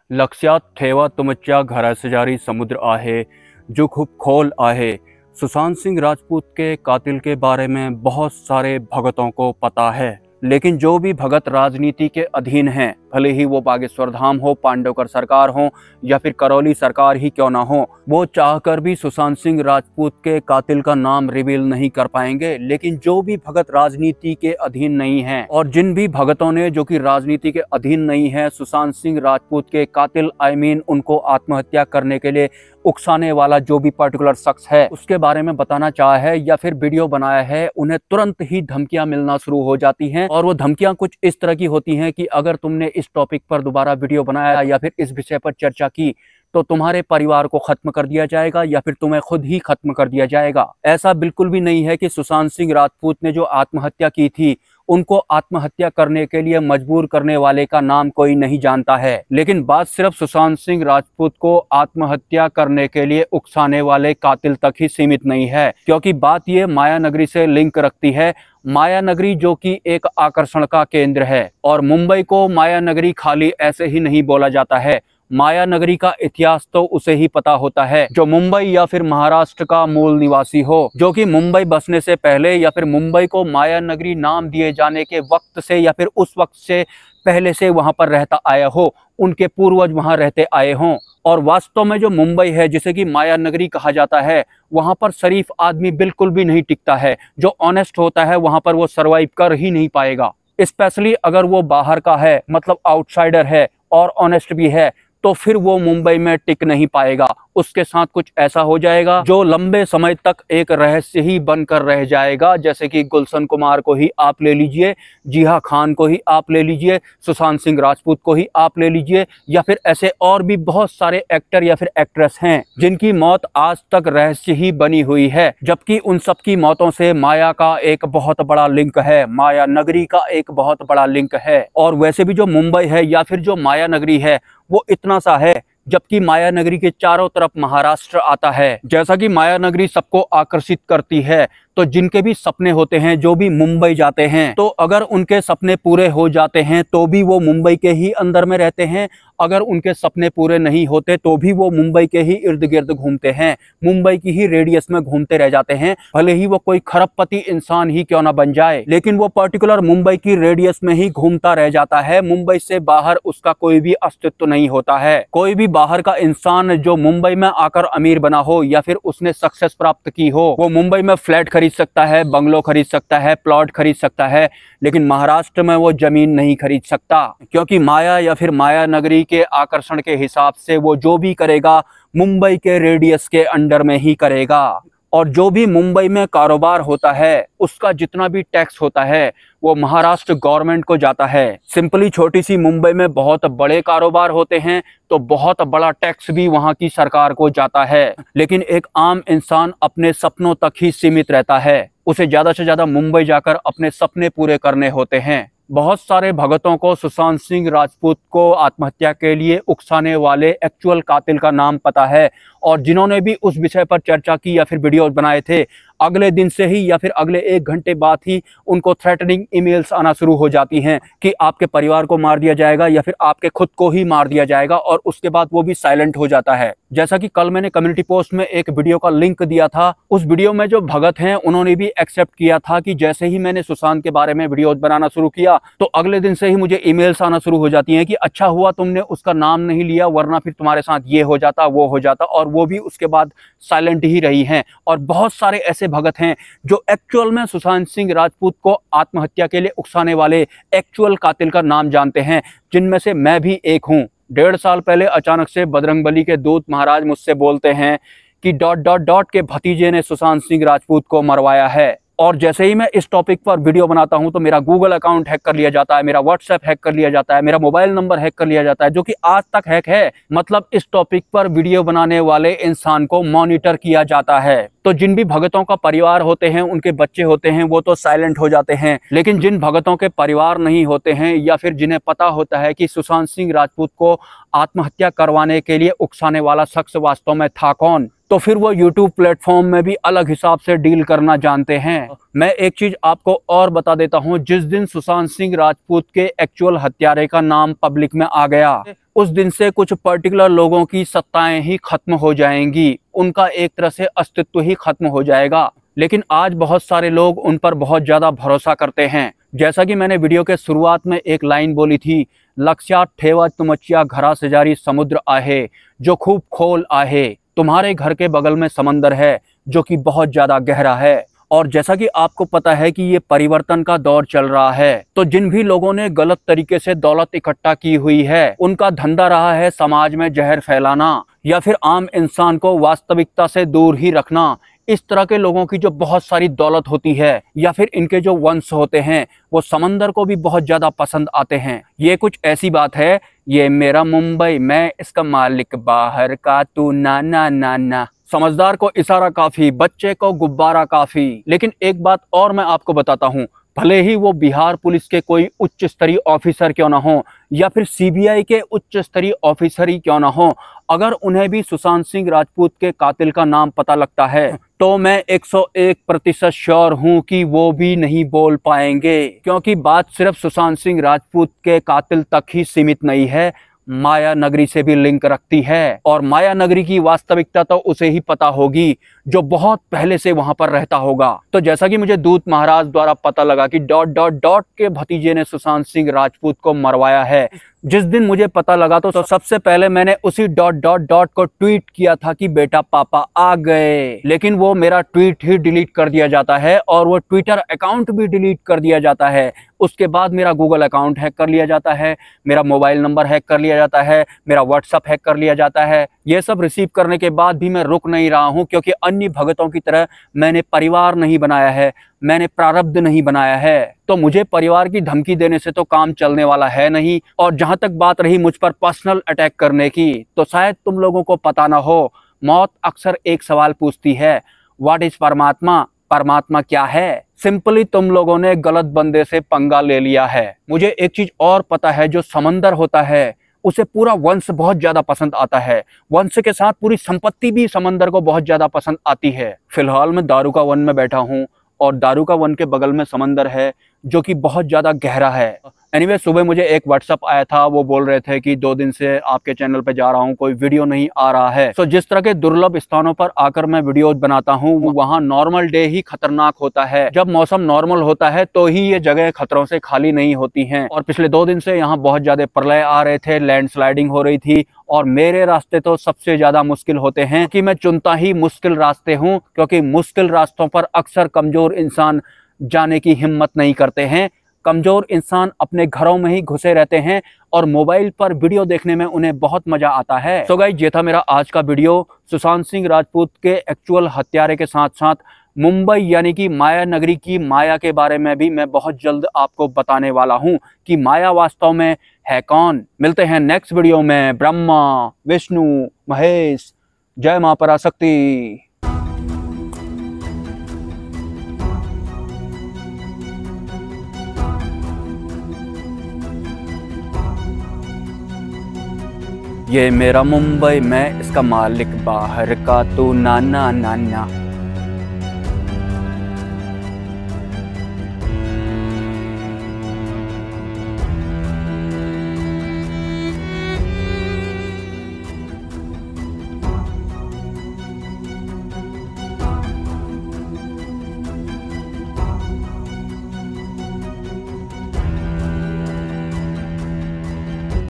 लक्षात ठेवा तुमच्या घराशेजारी समुद्र आहे जो खूब खोल आहे। सुशांत सिंह राजपूत के कातिल के बारे में बहुत सारे भगतों को पता है, लेकिन जो भी भगत राजनीति के अधीन हैं, भले ही वो बागेश्वर धाम हो, पांडवकर सरकार हो या फिर करौली सरकार ही क्यों ना हो, वो चाहकर भी सुशांत सिंह राजपूत के कातिल का नाम रिवील नहीं कर पाएंगे। लेकिन जो भी भगत राजनीति के अधीन नहीं हैं और जिन भी भगतों ने जो कि राजनीति के अधीन नहीं है सुशांत सिंह राजपूत के कातिल उनको आत्महत्या करने के लिए उकसाने वाला जो भी पर्टिकुलर शख्स है उसके बारे में बताना चाहा है या फिर वीडियो बनाया है, उन्हें तुरंत ही धमकियां मिलना शुरू हो जाती हैं। और वो धमकियां कुछ इस तरह की होती हैं कि अगर तुमने इस टॉपिक पर दोबारा वीडियो बनाया या फिर इस विषय पर चर्चा की तो तुम्हारे परिवार को खत्म कर दिया जाएगा या फिर तुम्हें खुद ही खत्म कर दिया जाएगा। ऐसा बिल्कुल भी नहीं है कि सुशांत सिंह राजपूत ने जो आत्महत्या की थी उनको आत्महत्या करने के लिए मजबूर करने वाले का नाम कोई नहीं जानता है, लेकिन बात सिर्फ सुशांत सिंह राजपूत को आत्महत्या करने के लिए उकसाने वाले कातिल तक ही सीमित नहीं है, क्योंकि बात ये माया नगरी से लिंक रखती है। माया नगरी जो कि एक आकर्षण का केंद्र है और मुंबई को माया नगरी खाली ऐसे ही नहीं बोला जाता है। माया नगरी का इतिहास तो उसे ही पता होता है जो मुंबई या फिर महाराष्ट्र का मूल निवासी हो, जो कि मुंबई बसने से पहले या फिर मुंबई को माया नगरी नाम दिए जाने के वक्त से या फिर उस वक्त से पहले से वहां पर रहता आया हो, उनके पूर्वज वहां रहते आए हों। और वास्तव में जो मुंबई है जिसे कि माया नगरी कहा जाता है, वहां पर शरीफ आदमी बिल्कुल भी नहीं टिकता है। जो ऑनेस्ट होता है वहां पर वो सरवाइव कर ही नहीं पाएगा, स्पेशली अगर वो बाहर का है, मतलब आउटसाइडर है और ऑनेस्ट भी है, तो फिर वो मुंबई में टिक नहीं पाएगा। उसके साथ कुछ ऐसा हो जाएगा जो लंबे समय तक एक रहस्य ही बनकर रह जाएगा। जैसे कि गुलशन कुमार को ही आप ले लीजिए, जिया खान को ही आप ले लीजिए, सुशांत सिंह राजपूत को ही आप ले लीजिए, या फिर ऐसे और भी बहुत सारे एक्टर या फिर एक्ट्रेस हैं जिनकी मौत आज तक रहस्य ही बनी हुई है, जबकि उन सब की मौतों से माया का एक बहुत बड़ा लिंक है, माया नगरी का एक बहुत बड़ा लिंक है। और वैसे भी जो मुंबई है या फिर जो माया नगरी है वो इतना सा है, जबकि माया नगरी के चारों तरफ महाराष्ट्र आता है। जैसा कि माया नगरी सबको आकर्षित करती है, तो जिनके भी सपने होते हैं जो भी मुंबई जाते हैं, तो अगर उनके सपने पूरे हो जाते हैं तो भी वो मुंबई के ही अंदर में रहते हैं। अगर उनके सपने पूरे नहीं होते तो भी वो मुंबई के ही इर्द गिर्द घूमते हैं, मुंबई की ही रेडियस में घूमते रह जाते हैं। भले ही वो कोई खरबपति इंसान ही क्यों ना बन जाए, लेकिन वो पर्टिकुलर मुंबई की रेडियस में ही घूमता रह जाता है। मुंबई से बाहर उसका कोई भी अस्तित्व नहीं होता है। कोई भी बाहर का इंसान जो मुंबई में आकर अमीर बना हो या फिर उसने सक्सेस प्राप्त की हो, वो मुंबई में फ्लैट खरीद सकता है, बंगलो खरीद सकता है, प्लॉट खरीद सकता है, लेकिन महाराष्ट्र में वो जमीन नहीं खरीद सकता, क्योंकि माया या फिर माया नगरी के आकर्षण के हिसाब से वो जो भी करेगा मुंबई के रेडियस के अंडर में ही करेगा। और जो भी मुंबई में कारोबार होता है उसका जितना भी टैक्स होता है वो महाराष्ट्र गवर्नमेंट को जाता है। सिंपली छोटी सी मुंबई में बहुत बड़े कारोबार होते हैं तो बहुत बड़ा टैक्स भी वहां की सरकार को जाता है, लेकिन एक आम इंसान अपने सपनों तक ही सीमित रहता है। उसे ज्यादा से ज्यादा मुंबई जाकर अपने सपने पूरे करने होते हैं। बहुत सारे भगतों को सुशांत सिंह राजपूत को आत्महत्या के लिए उकसाने वाले एक्चुअल कातिल का नाम पता है, और जिन्होंने भी उस विषय पर चर्चा की या फिर वीडियोज बनाए थे, अगले दिन से ही या फिर अगले 1 घंटे बाद ही उनको थ्रेटनिंग ईमेल्स आना शुरू हो जाती हैं कि आपके परिवार को मार दिया जाएगा या फिर आपके खुद को ही मार दिया जाएगा, और उसके बाद वो भी साइलेंट हो जाता है। जैसा कि कल मैंने कम्युनिटी पोस्ट में एक वीडियो का लिंक दिया था, उस वीडियो में जो भगत हैं उन्होंने भी एक्सेप्ट किया था कि जैसे ही मैंने सुशांत के बारे में वीडियोज बनाना शुरू किया तो अगले दिन से ही मुझे ईमेल्स आना शुरू हो जाती हैं कि अच्छा हुआ तुमने उसका नाम नहीं लिया, वरना फिर तुम्हारे साथ ये हो जाता वो हो जाता, और वो भी उसके बाद साइलेंट ही रही हैं। और बहुत सारे ऐसे भगत हैं जो एक्चुअल में सुशांत सिंह राजपूत को आत्महत्या के लिए उकसाने वाले एक्चुअल कातिल का नाम जानते हैं, जिनमें से मैं भी एक हूं। 1.5 साल पहले अचानक से बजरंगबली के दूत महाराज मुझसे बोलते हैं कि ... के भतीजे ने सुशांत सिंह राजपूत को मरवाया है, और जैसे ही मैं इस टॉपिक पर वीडियो बनाता हूं तो मेरा गूगल अकाउंट हैक कर लिया जाता है, मेरा व्हाट्सएप हैक कर लिया जाता है, मेरा मोबाइल नंबर हैक कर लिया जाता है, जो कि आज तक हैक है। मतलब इस टॉपिक पर वीडियो बनाने वाले इंसान को मॉनिटर किया जाता है। तो जिन भी भगतों का परिवार होते हैं, उनके बच्चे होते हैं, वो तो साइलेंट हो जाते हैं, लेकिन जिन भगतों के परिवार नहीं होते हैं या फिर जिन्हें पता होता है कि सुशांत सिंह राजपूत को आत्महत्या करवाने के लिए उकसाने वाला शख्स वास्तव में था कौन, तो तो फिर वो यूट्यूब प्लेटफॉर्म में भी अलग हिसाब से डील करना जानते हैं। मैं एक चीज आपको और बता देता हूं, जिस दिन सुशांत सिंह राजपूत के एक्चुअल हत्यारे का नाम पब्लिक में आ गया, उस दिन से कुछ पर्टिकुलर लोगों की सत्ताएं ही खत्म हो जाएंगी, उनका एक तरह से अस्तित्व ही खत्म हो जाएगा। लेकिन आज बहुत सारे लोग उन पर बहुत ज्यादा भरोसा करते हैं। जैसा कि मैंने वीडियो के शुरुआत में एक लाइन बोली थी, लक्षात ठेवा तुमच्या घरा शेजारी समुद्र आहे जो खूब खोल आहे। तुम्हारे घर के बगल में समंदर है जो कि बहुत ज्यादा गहरा है। और जैसा कि आपको पता है कि ये परिवर्तन का दौर चल रहा है, तो जिन भी लोगों ने गलत तरीके से दौलत इकट्ठा की हुई है, उनका धंधा रहा है समाज में जहर फैलाना या फिर आम इंसान को वास्तविकता से दूर ही रखना। इस तरह के लोगों की जो बहुत सारी दौलत होती है या फिर इनके जो वंश होते हैं, वो समंदर को भी बहुत ज्यादा पसंद आते हैं। ये कुछ ऐसी बात है, ये मेरा मुंबई, मैं इसका मालिक, बाहर का तू ना ना ना ना। समझदार को इशारा काफी, बच्चे को गुब्बारा काफी। लेकिन एक बात और मैं आपको बताता हूँ, भले ही वो बिहार पुलिस के कोई उच्च स्तरीय ऑफिसर क्यों ना हो या फिर सीबीआई के उच्च स्तरीय ऑफिसर ही क्यों ना हो, अगर उन्हें भी सुशांत सिंह राजपूत के कातिल का नाम पता लगता है, तो मैं 101% श्योर हूं कि वो भी नहीं बोल पाएंगे। क्योंकि बात सिर्फ सुशांत सिंह राजपूत के कातिल तक ही सीमित नहीं है, माया नगरी से भी लिंक रखती है। और माया नगरी की वास्तविकता तो उसे ही पता होगी जो बहुत पहले से वहां पर रहता होगा। तो जैसा कि मुझे दूत महाराज द्वारा पता लगा कि ... के भतीजे ने सुशांत सिंह राजपूत को मरवाया है, जिस दिन मुझे पता लगा तो सबसे पहले मैंने उसी ... को ट्वीट किया था कि बेटा पापा आ गए। लेकिन वो मेरा ट्वीट ही डिलीट कर दिया जाता है और वो ट्विटर अकाउंट भी डिलीट कर दिया जाता है। उसके बाद मेरा गूगल अकाउंट हैक कर लिया जाता है, मेरा मोबाइल नंबर हैक कर लिया जाता है, मेरा व्हाट्सएप हैक कर लिया जाता है। ये सब रिसीव करने के बाद भी मैं रुक नहीं रहा हूं, क्योंकि अन्य भगतों की तरह मैंने परिवार नहीं बनाया है, मैंने प्रारब्ध नहीं बनाया है। तो मुझे परिवार की धमकी देने से तो काम चलने वाला है नहीं। और जहां तक बात रही मुझ पर पर्सनल अटैक करने की, तो शायद तुम लोगों को पता ना हो, मौत अक्सर एक सवाल पूछती है, व्हाट इज परमात्मा? परमात्मा क्या है? सिंपली तुम लोगों ने गलत बंदे से पंगा ले लिया है। मुझे एक चीज और पता है, जो समंदर होता है उसे पूरा वंश बहुत ज्यादा पसंद आता है। वंश के साथ पूरी संपत्ति भी समंदर को बहुत ज्यादा पसंद आती है। फिलहाल मैं दारू का वन में बैठा हूँ और दारू का वन के बगल में समंदर है जो कि बहुत ज्यादा गहरा है। एनीवे, सुबह मुझे एक व्हाट्सएप आया था, वो बोल रहे थे कि 2 दिन से आपके चैनल पे जा रहा हूँ, कोई वीडियो नहीं आ रहा है। तो जिस तरह के दुर्लभ स्थानों पर आकर मैं वीडियो बनाता हूँ, वहाँ नॉर्मल डे ही खतरनाक होता है। जब मौसम नॉर्मल होता है तो ही ये जगह खतरों से खाली नहीं होती हैं। और पिछले 2 दिन से यहाँ बहुत ज्यादा प्रलय आ रहे थे, लैंडस्लाइडिंग हो रही थी, और मेरे रास्ते तो सबसे ज्यादा मुश्किल होते हैं कि मैं चुनता ही मुश्किल रास्ते हूँ, क्योंकि मुश्किल रास्तों पर अक्सर कमजोर इंसान जाने की हिम्मत नहीं करते हैं। कमजोर इंसान अपने घरों में ही घुसे रहते हैं और मोबाइल पर वीडियो देखने में उन्हें बहुत मजा आता है। तो गाइस, ये था मेरा आज का वीडियो। सुशांत सिंह राजपूत के एक्चुअल हत्यारे के साथ साथ मुंबई यानी कि माया नगरी की माया के बारे में भी मैं बहुत जल्द आपको बताने वाला हूं कि माया वास्तव में है कौन। मिलते हैं नेक्स्ट वीडियो में। ब्रह्मा, विष्णु, महेश, जय मां पराशक्ति। ये मेरा मुंबई, मैं इसका मालिक, बाहर का तू नाना नाना।